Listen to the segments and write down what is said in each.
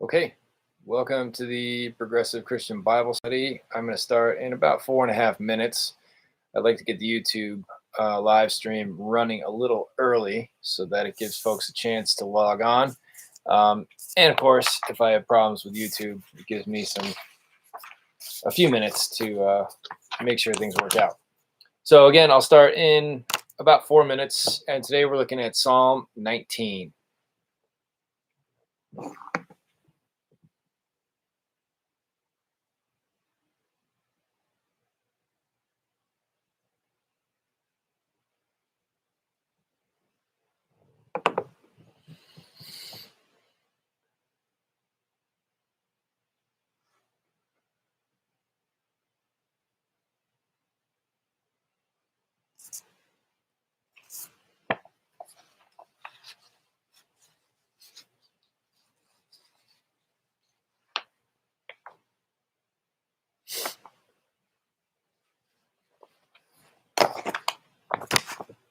Okay, welcome to the Progressive Christian Bible Study. I'm going to start in about 4.5 minutes. I'd like to get the YouTube live stream running a little early so that it gives folks a chance to log on. And of course, if I have problems with YouTube, it gives me a few minutes to make sure things work out. So again, I'll start in about 4 minutes, and today we're looking at Psalm 19.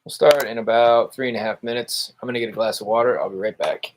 We'll start in about 3.5 minutes. I'm going to get a glass of water. I'll be right back.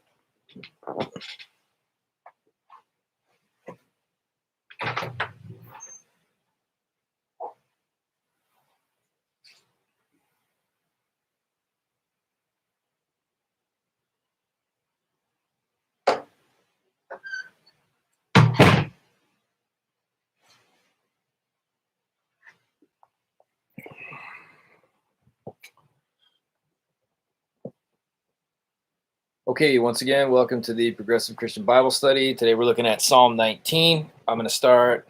Okay, once again, welcome to the Progressive Christian Bible Study. Today we're looking at Psalm 19. I'm going to start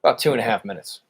about 2.5 minutes.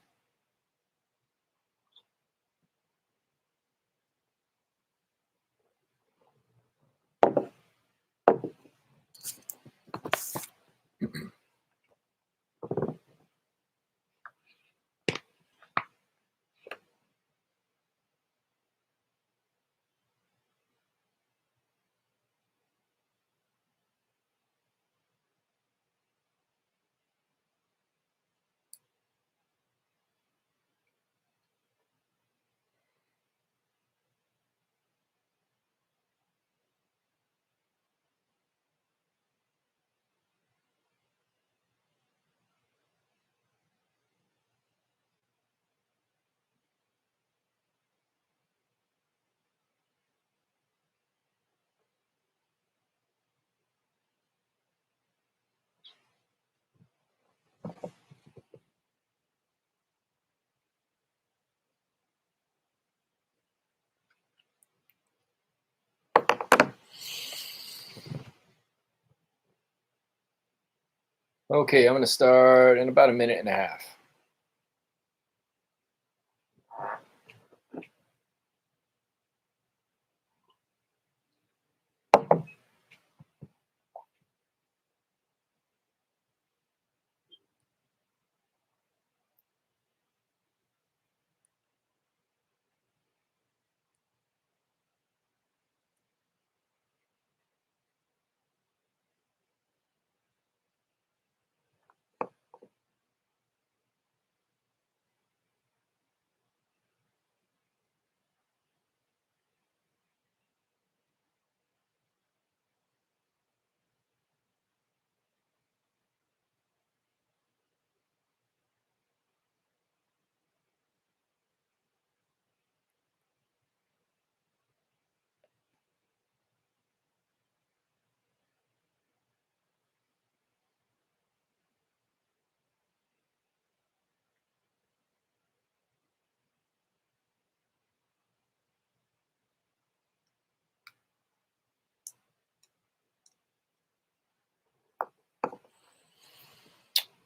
Okay, I'm going to start in about 1.5 minutes.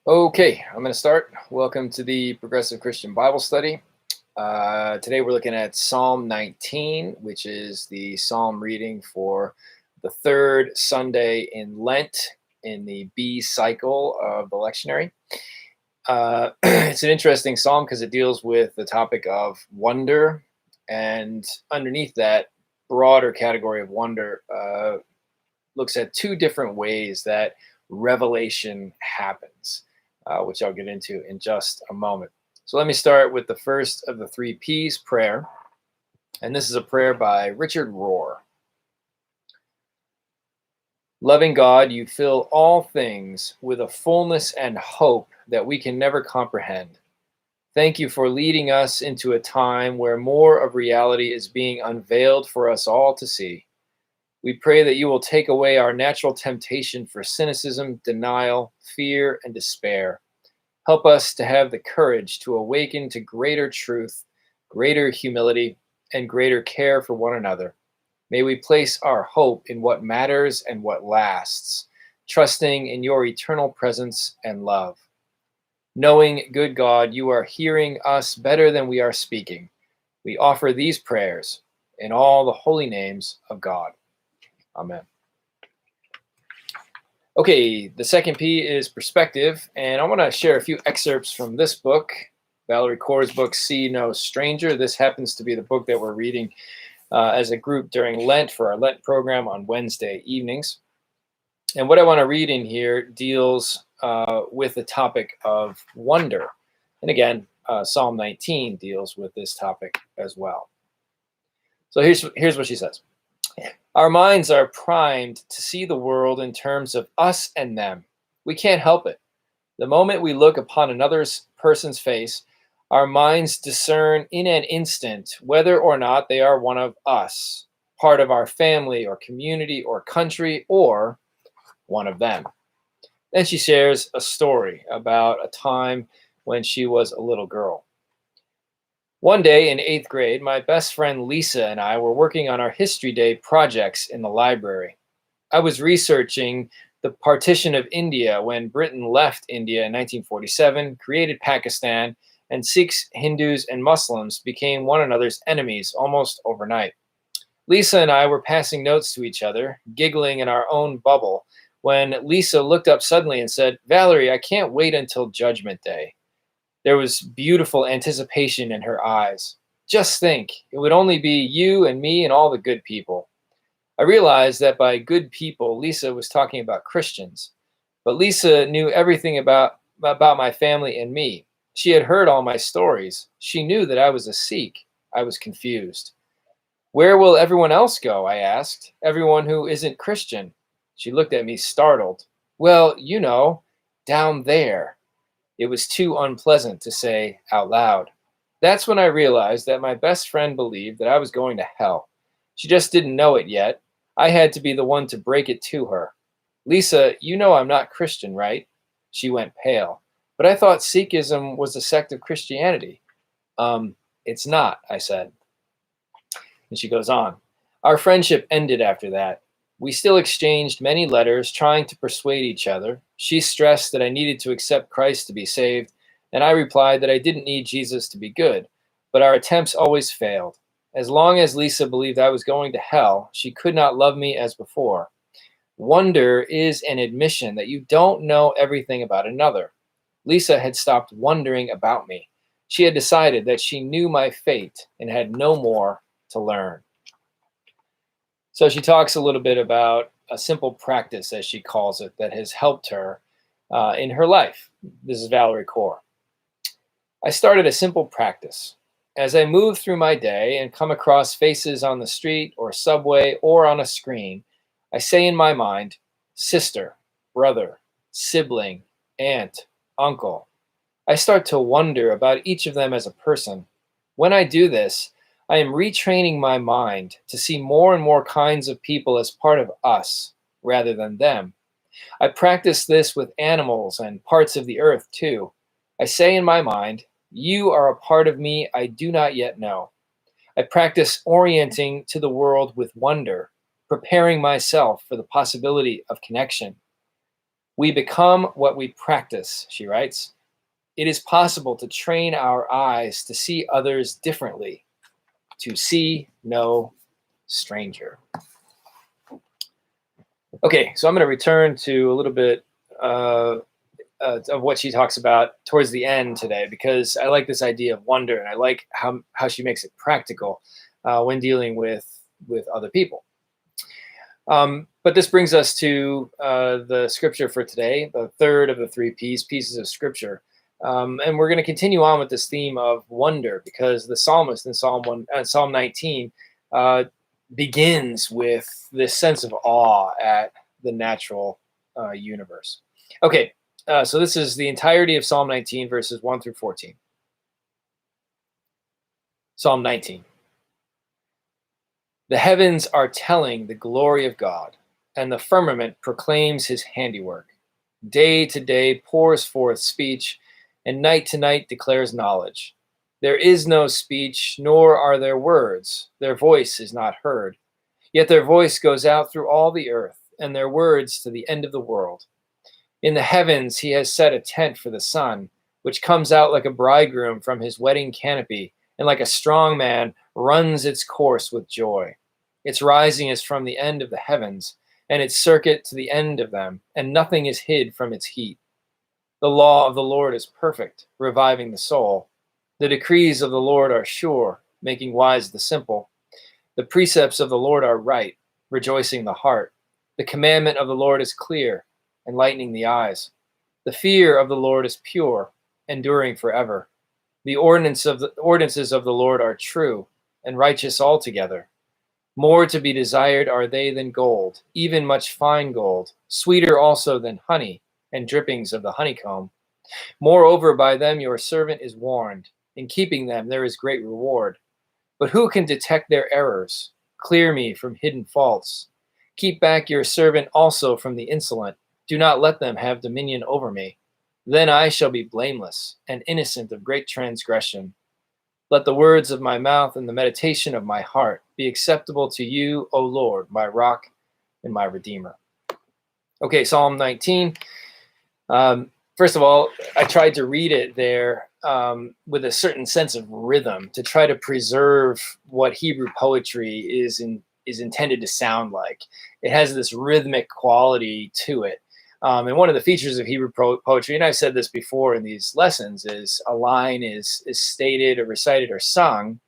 Okay, I'm going to start. Welcome to the Progressive Christian Bible Study. Today we're looking at Psalm 19, which is the psalm reading for the third Sunday in Lent in the B cycle of the lectionary. It's an interesting psalm because it deals with the topic of wonder, and underneath that broader category of wonder looks at two different ways that revelation happens, which I'll get into in just a moment. So let me start with the first of the three P's, prayer. And this is a prayer by Richard Rohr. Loving God, you fill all things with a fullness and hope that we can never comprehend. Thank you for leading us into a time where more of reality is being unveiled for us all to see. We pray that you will take away our natural temptation for cynicism, denial, fear, and despair. Help us to have the courage to awaken to greater truth, greater humility, and greater care for one another. May we place our hope in what matters and what lasts, trusting in your eternal presence and love. Knowing, good God, you are hearing us better than we are speaking, we offer these prayers in all the holy names of God. Amen. Okay, the second P is perspective, and I want to share a few excerpts from this book, Valerie Kaur's book, See No Stranger. This happens to be the book that we're reading as a group during Lent for our Lent program on Wednesday evenings. And what I want to read in here deals with the topic of wonder. And again, Psalm 19 deals with this topic as well. So here's what she says. Our minds are primed to see the world in terms of us and them. We can't help it. The moment we look upon another person's face, our minds discern in an instant whether or not they are one of us, part of our family or community or country, or one of them. Then she shares a story about a time when she was a little girl. One day in 8th grade, my best friend Lisa and I were working on our History Day projects in the library. I was researching the partition of India when Britain left India in 1947, created Pakistan, and Sikhs, Hindus, and Muslims became one another's enemies almost overnight. Lisa and I were passing notes to each other, giggling in our own bubble, when Lisa looked up suddenly and said, "Valerie, I can't wait until Judgment Day." There was beautiful anticipation in her eyes. Just think, it would only be you and me and all the good people. I realized that by good people, Lisa was talking about Christians. But Lisa knew everything about my family and me. She had heard all my stories. She knew that I was a Sikh. I was confused. "Where will everyone else go?" I asked. "Everyone who isn't Christian." She looked at me startled. "Well, you know, down there." It was too unpleasant to say out loud. That's when I realized that my best friend believed that I was going to hell. She just didn't know it yet. I had to be the one to break it to her. "Lisa, you know I'm not Christian, right?" She went pale. "But I thought Sikhism was a sect of Christianity." It's not," I said. And she goes on. Our friendship ended after that. We still exchanged many letters trying to persuade each other. She stressed that I needed to accept Christ to be saved, and I replied that I didn't need Jesus to be good, but our attempts always failed. As long as Lisa believed I was going to hell, she could not love me as before. Wonder is an admission that you don't know everything about another. Lisa had stopped wondering about me. She had decided that she knew my fate and had no more to learn. So she talks a little bit about a simple practice, as she calls it, that has helped her in her life. This is Valerie Kaur. I started a simple practice. As I move through my day and come across faces on the street or subway or on a screen, I say in my mind, sister, brother, sibling, aunt, uncle. I start to wonder about each of them as a person. When I do this, I am retraining my mind to see more and more kinds of people as part of us rather than them. I practice this with animals and parts of the earth too. I say in my mind, you are a part of me I do not yet know. I practice orienting to the world with wonder, preparing myself for the possibility of connection. We become what we practice, she writes. It is possible to train our eyes to see others differently. To see no stranger. Okay, so I'm going to return to a little bit of what she talks about towards the end today, because I like this idea of wonder, and I like how she makes it practical when dealing with other people. But this brings us to the scripture for today, the third of the three pieces of scripture. And we're going to continue on with this theme of wonder, because the psalmist in Psalm 19 begins with this sense of awe at the natural universe. Okay, so this is the entirety of Psalm 19, verses 1 through 14. Psalm 19. The heavens are telling the glory of God, and the firmament proclaims his handiwork. Day to day pours forth speech, and night to night declares knowledge. There is no speech, nor are there words. Their voice is not heard. Yet their voice goes out through all the earth, and their words to the end of the world. In the heavens he has set a tent for the sun, which comes out like a bridegroom from his wedding canopy, and like a strong man runs its course with joy. Its rising is from the end of the heavens, and its circuit to the end of them, and nothing is hid from its heat. The law of the Lord is perfect, reviving the soul. The decrees of the Lord are sure, making wise the simple. The precepts of the Lord are right, rejoicing the heart. The commandment of the Lord is clear, enlightening the eyes. The fear of the Lord is pure, enduring forever. The ordinances of the Lord are true and righteous altogether. More to be desired are they than gold, even much fine gold, sweeter also than honey and drippings of the honeycomb. Moreover, by them your servant is warned. In keeping them there is great reward. But who can detect their errors? Clear me from hidden faults. Keep back your servant also from the insolent. Do not let them have dominion over me. Then I shall be blameless and innocent of great transgression. Let the words of my mouth and the meditation of my heart be acceptable to you, O Lord, my rock and my redeemer. Okay, Psalm 19. First of all, I tried to read it there with a certain sense of rhythm to try to preserve what Hebrew poetry is intended to sound like. It has this rhythmic quality to it. And one of the features of Hebrew poetry, and I've said this before in these lessons, is a line is stated or recited or sung,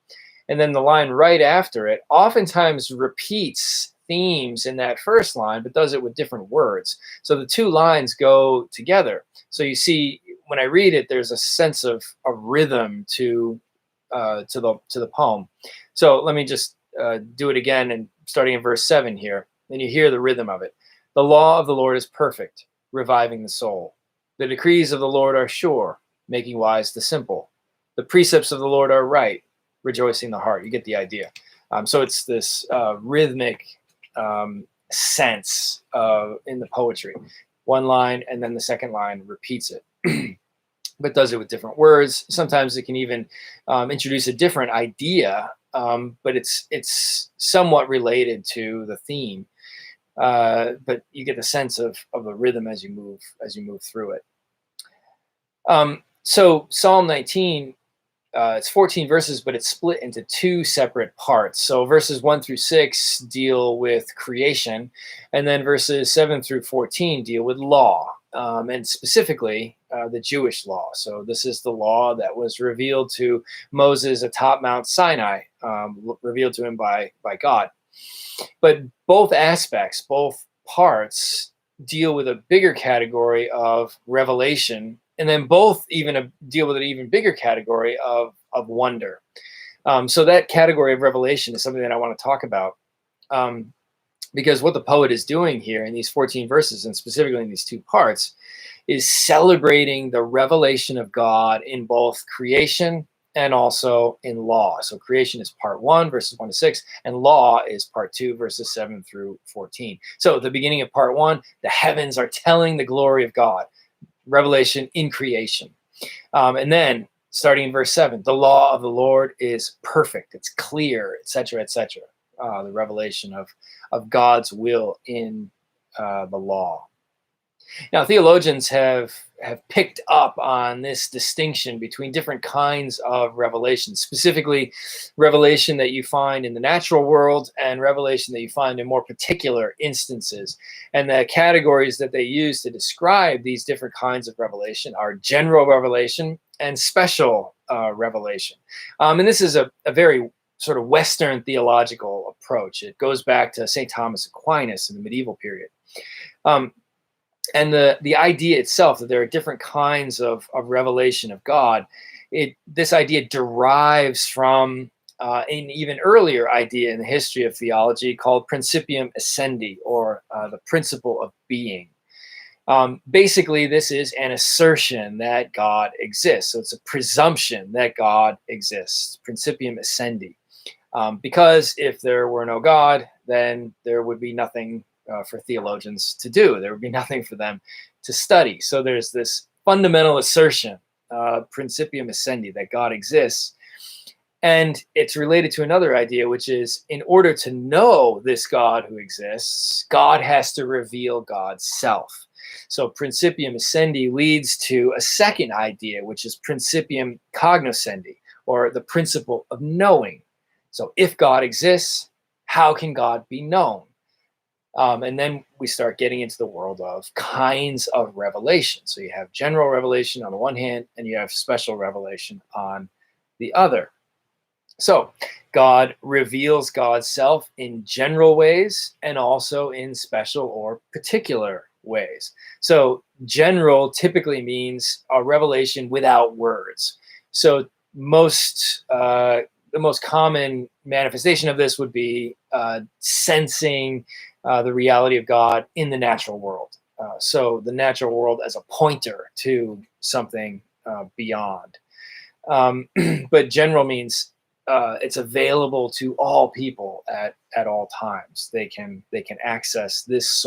and then the line right after it oftentimes repeats themes in that first line, but does it with different words. So the two lines go together. So you see, when I read it, there's a sense of rhythm to the poem. So let me just do it again, and starting in verse 7 here, and you hear the rhythm of it. The law of the Lord is perfect, reviving the soul. The decrees of the Lord are sure, making wise the simple. The precepts of the Lord are right, rejoicing the heart. You get the idea. So it's this rhythmic sense in the poetry. One line and then the second line repeats it, but does it with different words. Sometimes it can even introduce a different idea, but it's somewhat related to the theme. But you get the sense of the rhythm as you move through it. So Psalm 19, it's 14 verses, but it's split into two separate parts. So verses 1 through 6 deal with creation, and then verses 7 through 14 deal with law, and specifically the Jewish law. So this is the law that was revealed to Moses atop Mount Sinai, revealed to him by God. But both aspects, both parts, deal with a bigger category of revelation, and then both even deal with an even bigger category of wonder. So that category of revelation is something that I want to talk about, because what the poet is doing here in these 14 verses, and specifically in these two parts, is celebrating the revelation of God in both creation and also in law. So creation is part 1, verses 1 to 6, and law is part 2, verses 7 through 14. So at the beginning of part 1, the heavens are telling the glory of God, revelation in creation. And then starting in verse 7, the law of the Lord is perfect, it's clear, etc., etc. The revelation of God's will in the law. Now, theologians have picked up on this distinction between different kinds of revelation, specifically revelation that you find in the natural world and revelation that you find in more particular instances. And the categories that they use to describe these different kinds of revelation are general revelation and special revelation. And this is a very sort of Western theological approach. It goes back to St. Thomas Aquinas in the medieval period. And the idea itself that there are different kinds of revelation of God, this idea derives from an even earlier idea in the history of theology called Principium Essendi, or the principle of being. Basically, this is an assertion that God exists. So it's a presumption that God exists, Principium Essendi. Because if there were no God, then there would be nothing for theologians to do. There would be nothing for them to study. So there's this fundamental assertion, Principium Essendi, that God exists. And it's related to another idea, which is in order to know this God who exists, God has to reveal God's self. So Principium Essendi leads to a second idea, which is Principium Cognoscenti, or the principle of knowing. So if God exists, how can God be known? And then we start getting into the world of kinds of revelation. So you have general revelation on the one hand, and you have special revelation on the other. So God reveals God's self in general ways and also in special or particular ways. So general typically means a revelation without words. So the most common manifestation of this would be sensing the reality of God in the natural world. So the natural world as a pointer to something beyond. But general means it's available to all people at all times. They can access this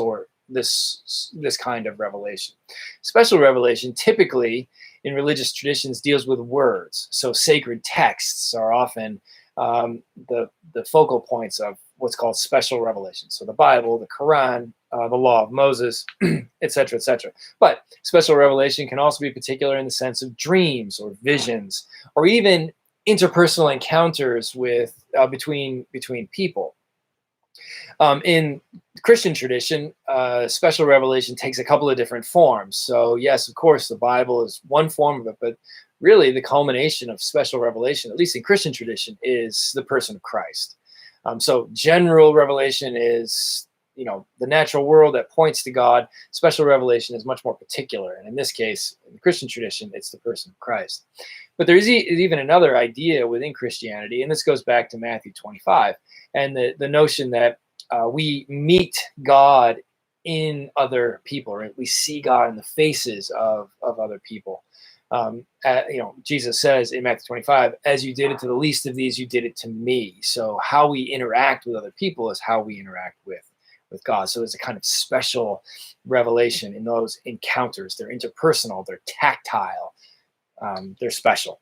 kind of revelation. Special revelation typically in religious traditions deals with words. So sacred texts are often the focal points of what's called special revelation. So the Bible, the Quran, the Law of Moses, etc., etc. But special revelation can also be particular in the sense of dreams or visions, or even interpersonal encounters with between people. In Christian tradition, special revelation takes a couple of different forms. So yes, of course, the Bible is one form of it, but really the culmination of special revelation, at least in Christian tradition, is the person of Christ. So general revelation is, the natural world that points to God. Special revelation is much more particular. And in this case, in the Christian tradition, it's the person of Christ. But there is even another idea within Christianity, and this goes back to Matthew 25, and the notion that we meet God in other people, or we see God in the faces of other people. Jesus says in Matthew 25, as you did it to the least of these, you did it to me. So how we interact with other people is how we interact with God. So there's a kind of special revelation in those encounters. They're interpersonal, they're tactile, they're special.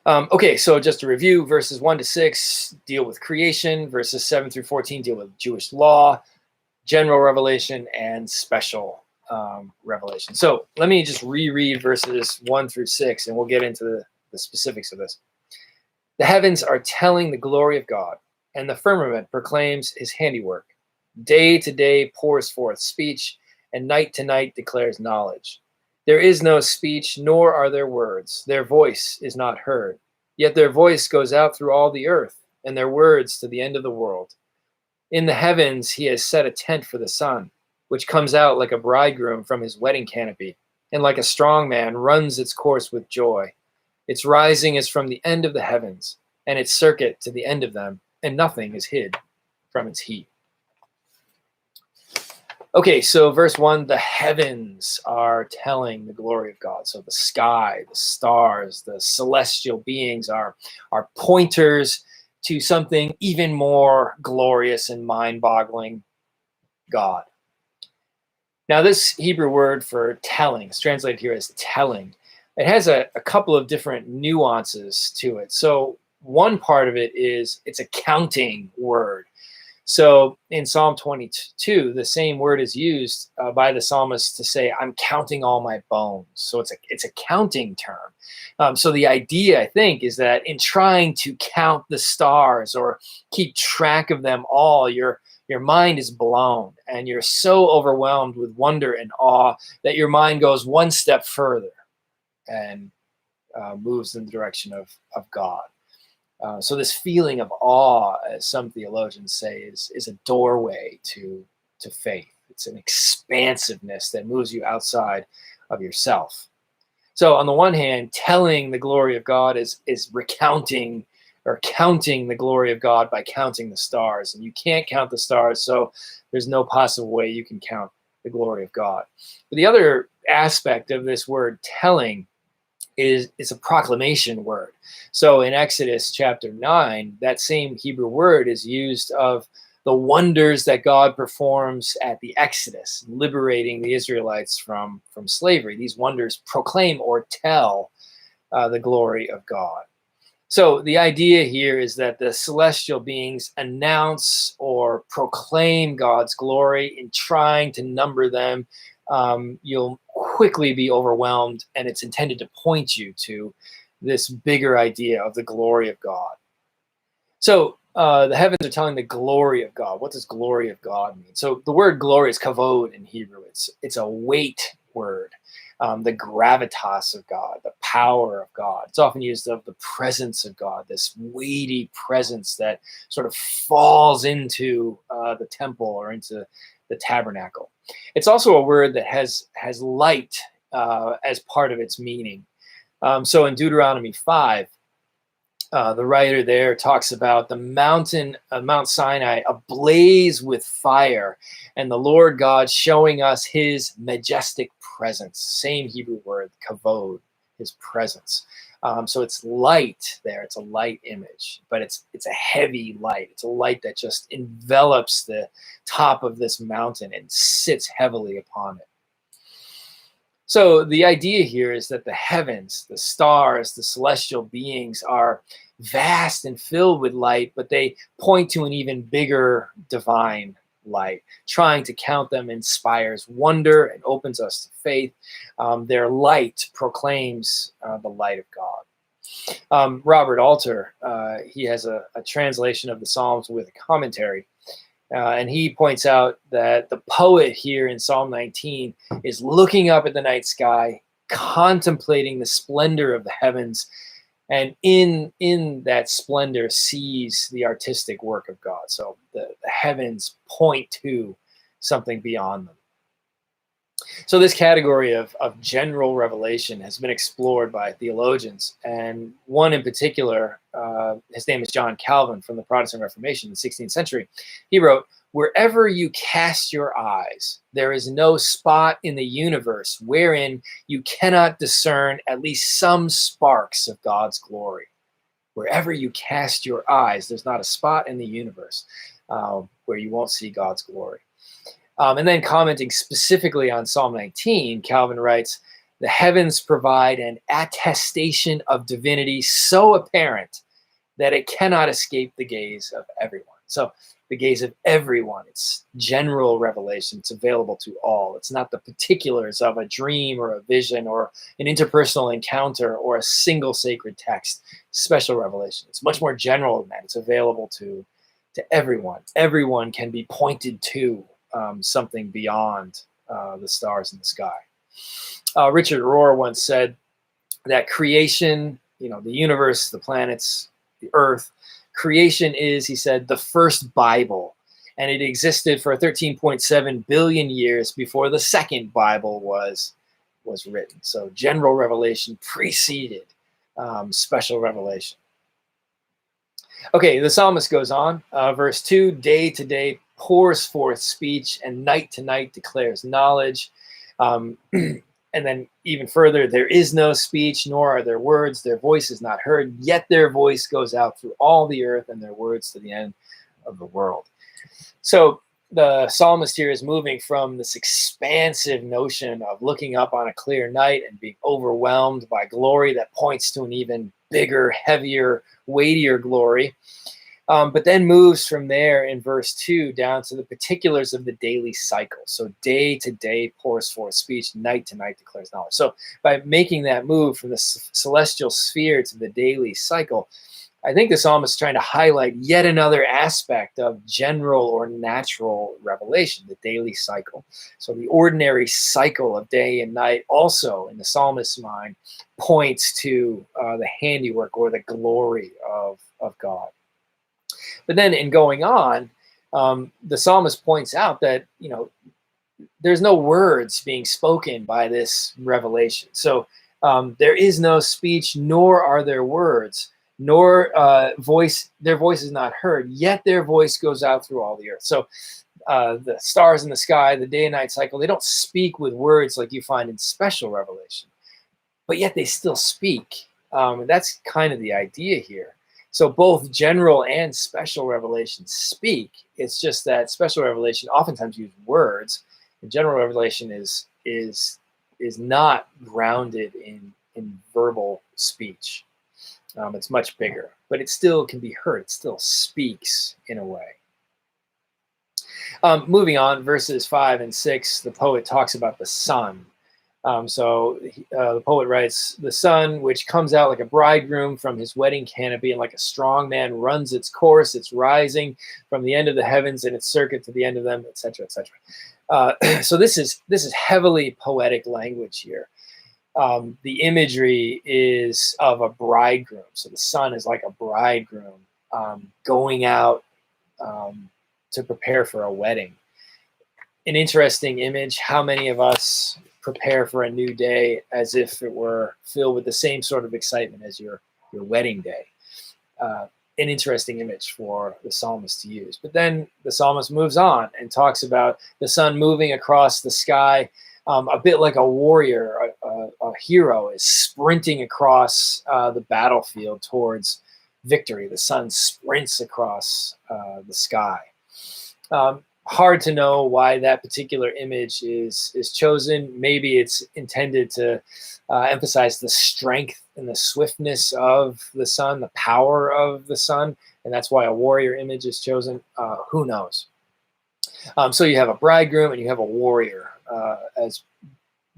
Okay, so just to review, verses 1 to 6 deal with creation, verses 7 through 14 deal with Jewish law, general revelation, and special revelation. So let me just reread verses 1 through 6, and we'll get into the specifics of this. The heavens are telling the glory of God, and the firmament proclaims his handiwork. Day to day pours forth speech, and night to night declares knowledge. There is no speech, nor are there words. Their voice is not heard. Yet their voice goes out through all the earth, and their words to the end of the world. In the heavens he has set a tent for the sun, which comes out like a bridegroom from his wedding canopy, and like a strong man runs its course with joy. Its rising is from the end of the heavens, and its circuit to the end of them, and nothing is hid from its heat. Okay, so verse 1, the heavens are telling the glory of God. So the sky, the stars, the celestial beings are pointers to something even more glorious and mind-boggling, God. Now this Hebrew word for telling is translated here as telling. It has a couple of different nuances to it. So one part of it is it's a counting word. So in Psalm 22, the same word is used by the psalmist to say, I'm counting all my bones. So it's a counting term. So the idea, I think, is that in trying to count the stars or keep track of them all, your mind is blown and you're so overwhelmed with wonder and awe that your mind goes one step further and moves in the direction of God. So this feeling of awe, as some theologians say, is a doorway to faith. It's an expansiveness that moves you outside of yourself. So on the one hand, telling the glory of God is recounting or counting the glory of God by counting the stars. And you can't count the stars, so there's no possible way you can count the glory of God. But the other aspect of this word telling is it's a proclamation word. So in Exodus chapter 9, that same Hebrew word is used of the wonders that God performs at the Exodus, liberating the Israelites from slavery. These wonders proclaim or tell the glory of God. So the idea here is that the celestial beings announce or proclaim God's glory. In trying to number them, you'll quickly be overwhelmed, and it's intended to point you to this bigger idea of the glory of God. So the heavens are telling the glory of God. What does glory of God mean? So the word glory is kavod in Hebrew. It's a weight word. The gravitas of God, the power of God. It's often used of the presence of God, this weighty presence that sort of falls into the temple or into the tabernacle. It's also a word that has light as part of its meaning. So in Deuteronomy 5, the writer there talks about the mountain, Mount Sinai, ablaze with fire, and the Lord God showing us his majestic presence. Same Hebrew word, kavod, his presence. So it's light there. It's a light image, but it's a heavy light. It's a light that just envelops the top of this mountain and sits heavily upon it. So the idea here is that the heavens, the stars, the celestial beings are vast and filled with light, but they point to an even bigger divine light. Trying to count them inspires wonder and opens us to faith. Their light proclaims the light of God. Robert Alter, he has a translation of the Psalms with a commentary. And he points out that the poet here in Psalm 19 is looking up at the night sky, contemplating the splendor of the heavens, and in that splendor sees the artistic work of God. So the heavens point to something beyond them. So this category of general revelation has been explored by theologians, and one in particular, his name is John Calvin from the Protestant Reformation in the 16th century. He wrote, "Wherever you cast your eyes, there is no spot in the universe wherein you cannot discern at least some sparks of God's glory." Wherever you cast your eyes, there's not a spot in the universe where you won't see God's glory. And then commenting specifically on Psalm 19, Calvin writes, "The heavens provide an attestation of divinity so apparent that it cannot escape the gaze of everyone." So the gaze of everyone, it's general revelation. It's available to all. It's not the particulars of a dream or a vision or an interpersonal encounter or a single sacred text. Special revelation. It's much more general than that. It's available to everyone. Everyone can be pointed to something beyond the stars in the sky. Richard Rohr once said that creation, the universe, the planets, the earth, creation is, he said, the first Bible, and it existed for 13.7 billion years before the second Bible was written. So general revelation preceded special revelation. Okay, the psalmist goes on, verse 2, "Day to day pours forth speech, and night to night declares knowledge." And then even further, "There is no speech, nor are there words. Their voice is not heard, yet their voice goes out through all the earth, and their words to the end of the world." So the psalmist here is moving from this expansive notion of looking up on a clear night and being overwhelmed by glory that points to an even bigger, heavier, weightier glory, but then moves from there in verse 2 down to the particulars of the daily cycle. So day to day pours forth speech, night to night declares knowledge. So by making that move from the celestial sphere to the daily cycle, I think the psalmist is trying to highlight yet another aspect of general or natural revelation, the daily cycle. So the ordinary cycle of day and night also, in the psalmist's mind, points to the handiwork or the glory of God. But then in going on, the psalmist points out that, there's no words being spoken by this revelation. So there is no speech, nor are there words. nor their voice is not heard, yet their voice goes out through all the earth. So the stars in the sky, the day and night cycle, they don't speak with words like you find in special revelation, but yet they still speak. And that's kind of the idea here. So both general and special revelation speak. It's just that special revelation oftentimes use words, and general revelation is not grounded in verbal speech. It's much bigger, but it still can be heard. It still speaks in a way. Moving on, verses 5 and 6, the poet talks about the sun. The poet writes, "The sun, which comes out like a bridegroom from his wedding canopy, and like a strong man runs its course, it's rising from the end of the heavens and its circuit to the end of them," etc., etc. So this is heavily poetic language here. The imagery is of a bridegroom. So the sun is like a bridegroom going out to prepare for a wedding. An interesting image. How many of us prepare for a new day as if it were filled with the same sort of excitement as your wedding day? An interesting image for the psalmist to use. But then the psalmist moves on and talks about the sun moving across the sky, a bit like a warrior, a hero is sprinting across the battlefield towards victory. The sun sprints across the sky. Hard to know why that particular image is chosen. Maybe it's intended to emphasize the strength and the swiftness of the sun, the power of the sun, and that's why a warrior image is chosen. Who knows? So you have a bridegroom and you have a warrior as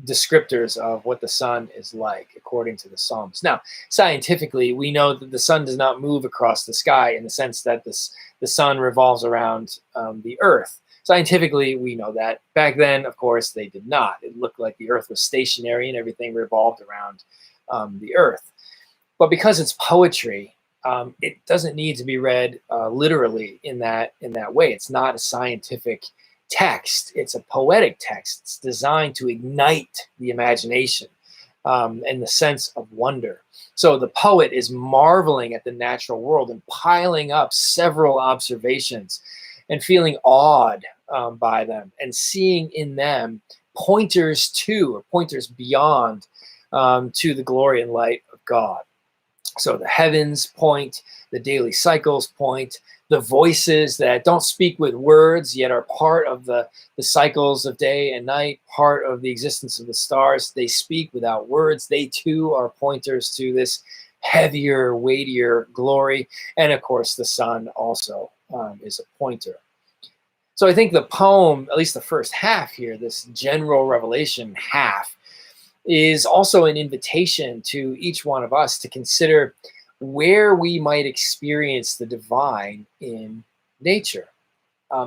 descriptors of what the sun is like, according to the Psalms. Now, scientifically, we know that the sun does not move across the sky in the sense that the sun revolves around the earth. Scientifically, we know that. Back then, of course, they did not. It looked like the earth was stationary and everything revolved around the earth. But because it's poetry, it doesn't need to be read literally in that way. It's not a scientific text. It's a poetic text. It's designed to ignite the imagination and the sense of wonder. So the poet is marveling at the natural world and piling up several observations and feeling awed by them and seeing in them pointers to, or pointers beyond to the glory and light of God. So the heavens point, the daily cycles point, the voices that don't speak with words yet are part of the cycles of day and night, part of the existence of the stars. They speak without words. They too are pointers to this heavier, weightier glory. And of course, the sun also is a pointer. So I think the poem, at least the first half here, this general revelation half, is also an invitation to each one of us to consider where we might experience the divine in nature.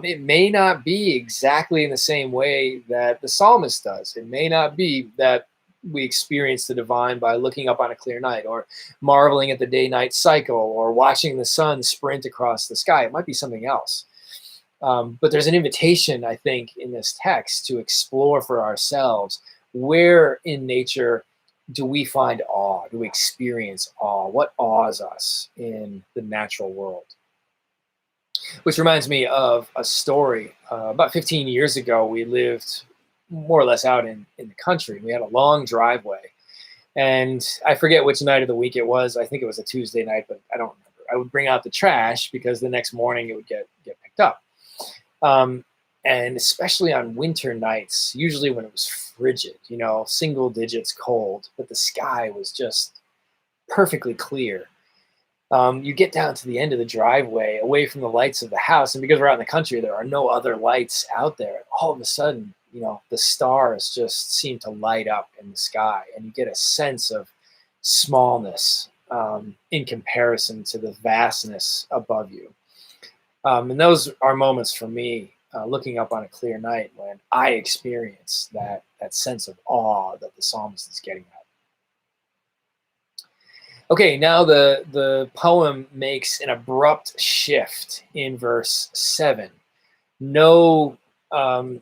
It may not be exactly in the same way that the psalmist does. It may not be that we experience the divine by looking up on a clear night or marveling at the day-night cycle or watching the sun sprint across the sky. It might be something else. But there's an invitation, I think, in this text to explore for ourselves where in nature do we find awe? Do we experience awe? What awes us in the natural world? Which reminds me of a story. About 15 years ago, we lived more or less out in the country. We had a long driveway. And I forget which night of the week it was. I think it was a Tuesday night, but I don't remember. I would bring out the trash because the next morning it would get picked up. And especially on winter nights, usually when it was frigid, single digits cold, but the sky was just perfectly clear. You get down to the end of the driveway, away from the lights of the house, and because we're out in the country, there are no other lights out there. And all of a sudden, the stars just seem to light up in the sky, and you get a sense of smallness in comparison to the vastness above you. And those are moments for me, looking up on a clear night, when I experience that sense of awe that the psalmist is getting at. Okay, now the poem makes an abrupt shift in verse 7. No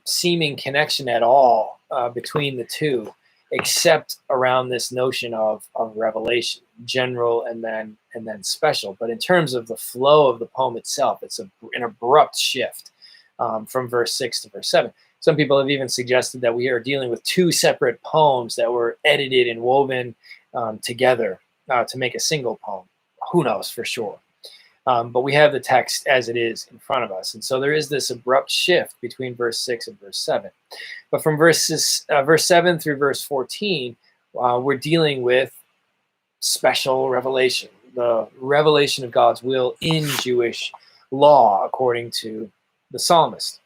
seeming connection at all between the two. except around this notion of revelation, general and then special. But in terms of the flow of the poem itself, it's an abrupt shift from verse 6 to verse 7. Some people have even suggested that we are dealing with two separate poems that were edited and woven together to make a single poem. Who knows for sure? But we have the text as it is in front of us. And so there is this abrupt shift between verse 6 and verse 7. But from verse 7 through verse 14, we're dealing with special revelation, the revelation of God's will in Jewish law, according to the psalmist.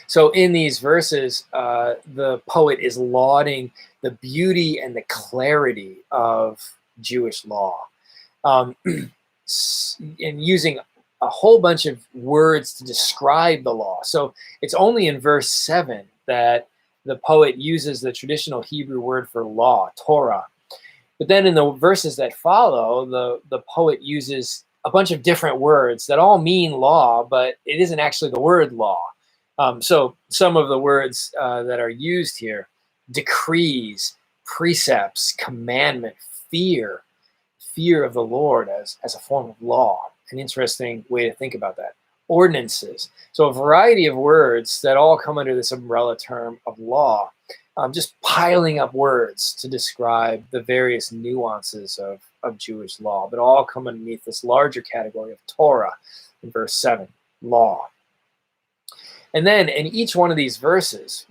So in these verses, the poet is lauding the beauty and the clarity of Jewish law. And using a whole bunch of words to describe the law. So it's only in verse 7 that the poet uses the traditional Hebrew word for law, Torah. But then in the verses that follow, the poet uses a bunch of different words that all mean law, but it isn't actually the word law. So some of the words that are used here: decrees, precepts, commandment, fear of the Lord as a form of law. An interesting way to think about that. Ordinances. So a variety of words that all come under this umbrella term of law, just piling up words to describe the various nuances of Jewish law, but all come underneath this larger category of Torah in verse 7, law. And then in each one of these verses,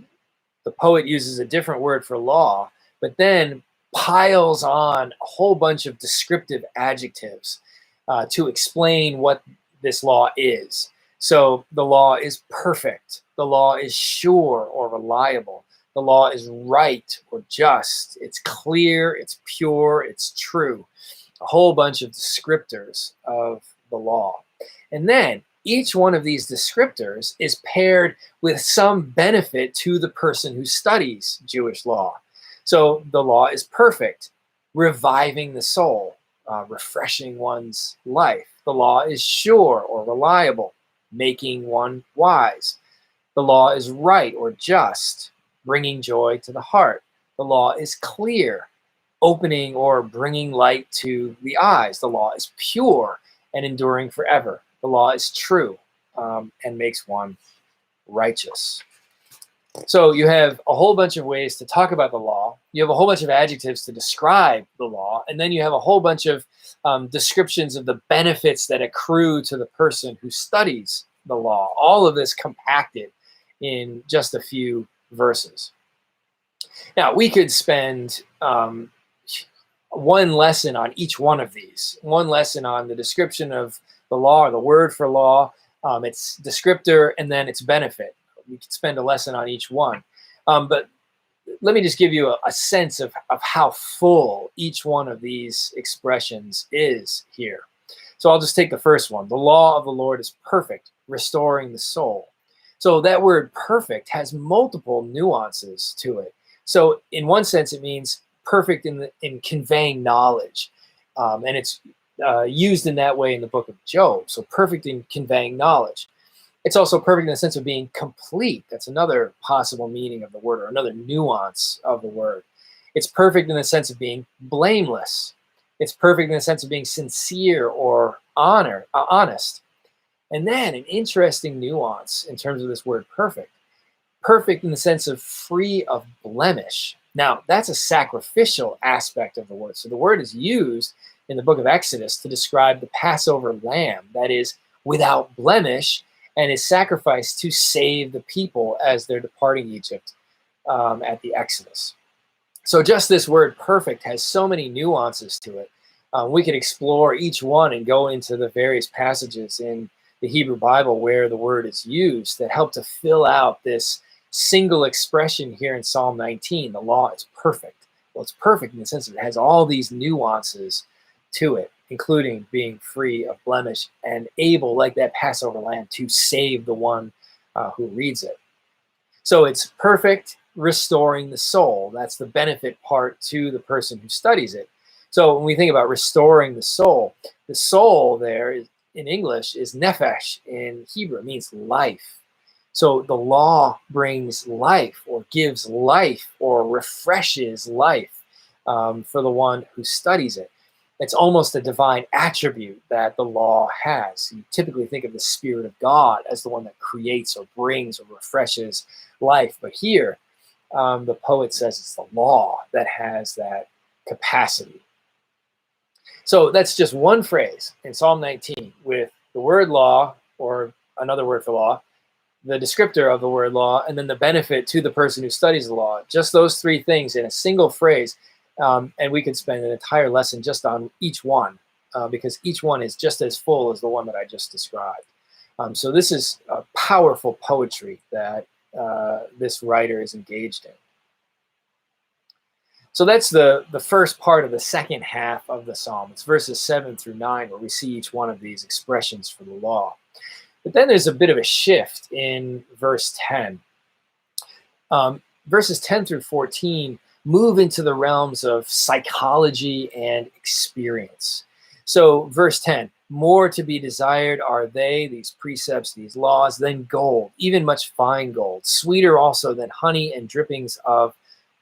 the poet uses a different word for law, but then piles on a whole bunch of descriptive adjectives to explain what this law is. So the law is perfect. The law is sure or reliable. The law is right or just. It's clear, it's pure, it's true. A whole bunch of descriptors of the law. And then each one of these descriptors is paired with some benefit to the person who studies Jewish law. So the law is perfect, reviving the soul, refreshing one's life. The law is sure or reliable, making one wise. The law is right or just, bringing joy to the heart. The law is clear, opening or bringing light to the eyes. The law is pure and enduring forever. The law is true and makes one righteous. So you have a whole bunch of ways to talk about the law. You have a whole bunch of adjectives to describe the law. And then you have a whole bunch of descriptions of the benefits that accrue to the person who studies the law. All of this compacted in just a few verses. Now, we could spend one lesson on each one of these. One lesson on the description of the law, or the word for law, its descriptor, and then its benefit. We could spend a lesson on each one. But let me just give you a sense of how full each one of these expressions is here. So I'll just take the first one. The law of the Lord is perfect, restoring the soul. So that word perfect has multiple nuances to it. So in one sense, it means perfect in conveying knowledge. And it's used in that way in the book of Job. So perfect in conveying knowledge. It's also perfect in the sense of being complete. That's another possible meaning of the word, or another nuance of the word. It's perfect in the sense of being blameless. It's perfect in the sense of being sincere or honest. And then an interesting nuance in terms of this word perfect. Perfect in the sense of free of blemish. Now, that's a sacrificial aspect of the word. So the word is used in the book of Exodus to describe the Passover lamb that is without blemish and is sacrificed to save the people as they're departing Egypt at the Exodus. So just this word perfect has so many nuances to it. We could explore each one and go into the various passages in the Hebrew Bible where the word is used that help to fill out this single expression here in Psalm 19. The law is perfect. Well, it's perfect in the sense that it has all these nuances to it, including being free of blemish and able, like that Passover lamb, to save the one who reads it. So it's perfect, restoring the soul. That's the benefit part to the person who studies it. So when we think about restoring the soul there is, in English is nephesh in Hebrew. It means life. So the law brings life, or gives life, or refreshes life for the one who studies it. It's almost a divine attribute that the law has. You typically think of the Spirit of God as the one that creates or brings or refreshes life. But here, the poet says it's the law that has that capacity. So that's just one phrase in Psalm 19 with the word law, or another word for law, the descriptor of the word law, and then the benefit to the person who studies the law. Just those three things in a single phrase. And we could spend an entire lesson just on each one, because each one is just as full as the one that I just described. So this is a powerful poetry that this writer is engaged in. So that's the first part of the second half of the psalm. It's verses 7 through 9, where we see each one of these expressions for the law. But then there's a bit of a shift in verse 10. Verses 10 through 14 move into the realms of psychology and experience. So verse 10, more to be desired are they, these precepts, these laws, than gold, even much fine gold, sweeter also than honey and drippings of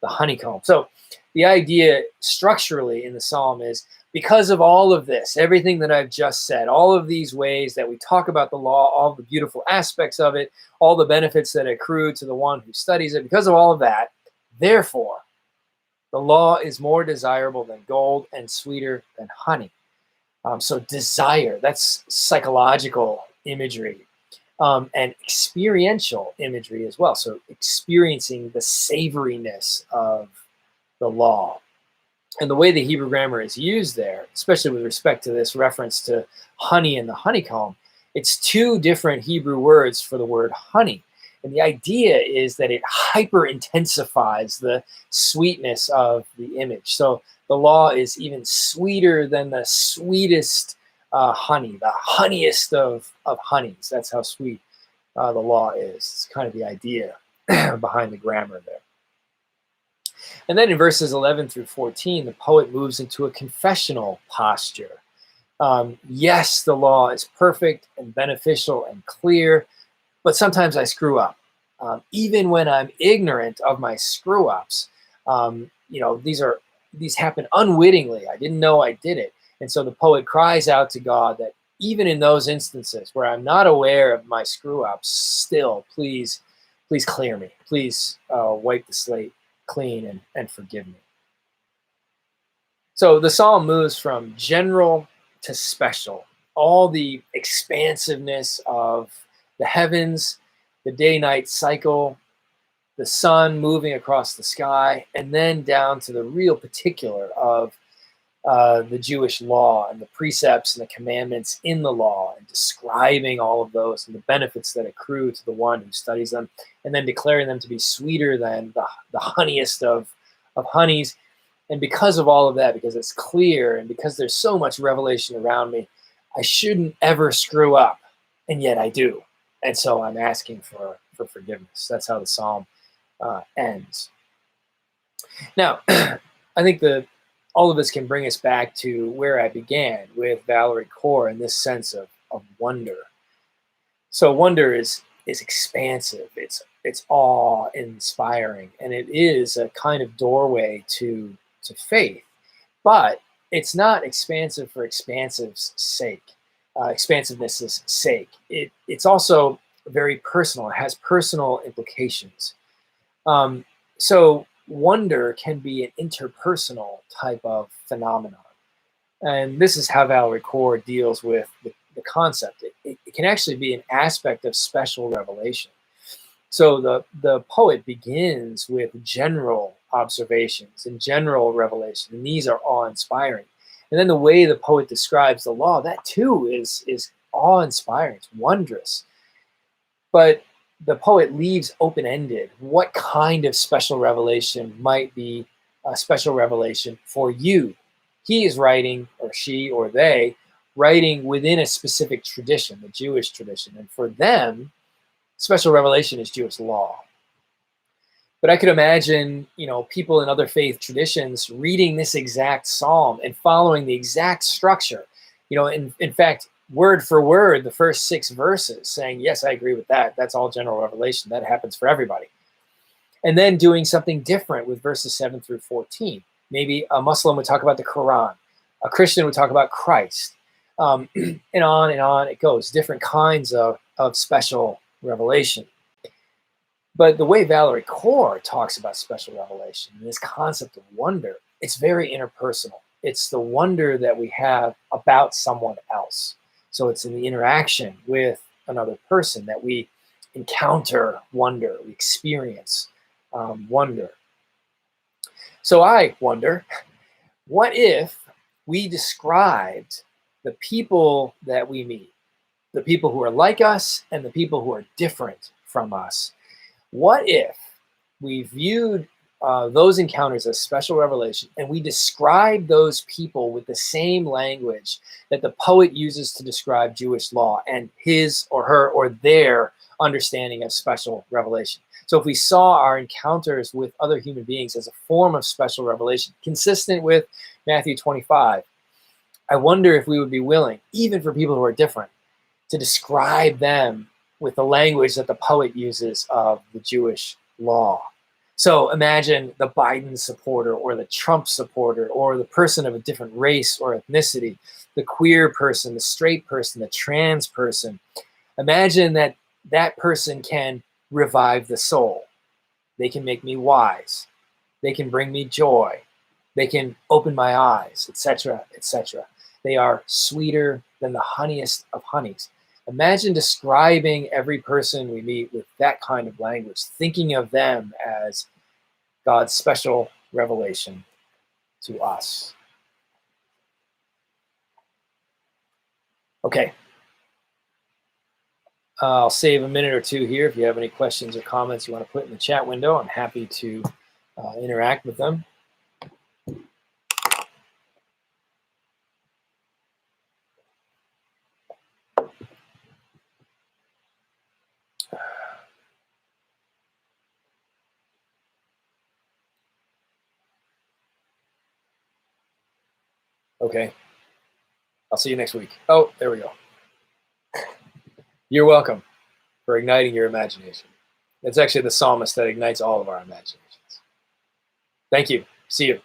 the honeycomb. So the idea structurally in the psalm is, because of all of this, everything that I've just said, all of these ways that we talk about the law, all the beautiful aspects of it, all the benefits that accrue to the one who studies it, because of all of that, therefore, the law is more desirable than gold and sweeter than honey. So desire, that's psychological imagery, and experiential imagery as well. So experiencing the savoriness of the law. And the way the Hebrew grammar is used there, especially with respect to this reference to honey and the honeycomb, it's two different Hebrew words for the word honey. And the idea is that it hyper intensifies the sweetness of the image. So the law is even sweeter than the sweetest honey, the honeyest of honeys. That's how sweet the law is. It's kind of the idea behind the grammar there. And then in verses 11 through 14, the poet moves into a confessional posture. Yes, the law is perfect and beneficial and clear, but sometimes I screw up. Even when I'm ignorant of my screw-ups, these happen unwittingly. I didn't know I did it. And so the poet cries out to God that even in those instances where I'm not aware of my screw-ups, still, please clear me. Please wipe the slate clean and forgive me. So the psalm moves from general to special. All the expansiveness of the heavens, the day-night cycle, the sun moving across the sky, and then down to the real particular of the Jewish law and the precepts and the commandments in the law, and describing all of those and the benefits that accrue to the one who studies them, and then declaring them to be sweeter than the honeyest of honeys. And because of all of that, because it's clear and because there's so much revelation around me, I shouldn't ever screw up, and yet I do. And so I'm asking for forgiveness. That's how the psalm ends. Now, I think all of this can bring us back to where I began with Valerie Kaur and this sense of wonder. So wonder is expansive. It's awe-inspiring, and it is a kind of doorway to faith. But it's not expansive for expansiveness' sake. It's also very personal. It has personal implications. So wonder can be an interpersonal type of phenomenon. And this is how Valerie Kaur deals with the concept. It can actually be an aspect of special revelation. So the poet begins with general observations and general revelation, and these are awe-inspiring. And then the way the poet describes the law, that too is awe-inspiring. It's wondrous. But the poet leaves open-ended what kind of special revelation might be a special revelation for you. He is writing, or she or they, writing within a specific tradition, the Jewish tradition. And for them, special revelation is Jewish law. But I could imagine, people in other faith traditions reading this exact psalm and following the exact structure. In fact, word for word the first 6 verses, saying, yes, I agree with that. That's all general revelation. That happens for everybody. And then doing something different with verses 7 through 14. Maybe a Muslim would talk about the Quran. A Christian would talk about Christ. And on it goes. Different kinds of special revelation. But the way Valerie Kaur talks about special revelation, this concept of wonder, it's very interpersonal. It's the wonder that we have about someone else. So it's in the interaction with another person that we encounter wonder, we experience wonder. So I wonder, what if we described the people that we meet, the people who are like us and the people who are different from us? What if we viewed those encounters as special revelation, and we describe those people with the same language that the poet uses to describe Jewish law and his or her or their understanding of special revelation? So if we saw our encounters with other human beings as a form of special revelation, consistent with Matthew 25, I wonder if we would be willing, even for people who are different, to describe them with the language that the poet uses of the Jewish law. So imagine the Biden supporter or the Trump supporter or the person of a different race or ethnicity, the queer person, the straight person, the trans person. Imagine that that person can revive the soul. They can make me wise. They can bring me joy. They can open my eyes, etc., etc. They are sweeter than the honeyest of honeys. Imagine describing every person we meet with that kind of language, thinking of them as God's special revelation to us. Okay. I'll save a minute or two here. If you have any questions or comments you want to put in the chat window, I'm happy to interact with them. Okay. I'll see you next week. Oh, there we go. You're welcome for igniting your imagination. It's actually the psalmist that ignites all of our imaginations. Thank you. See you.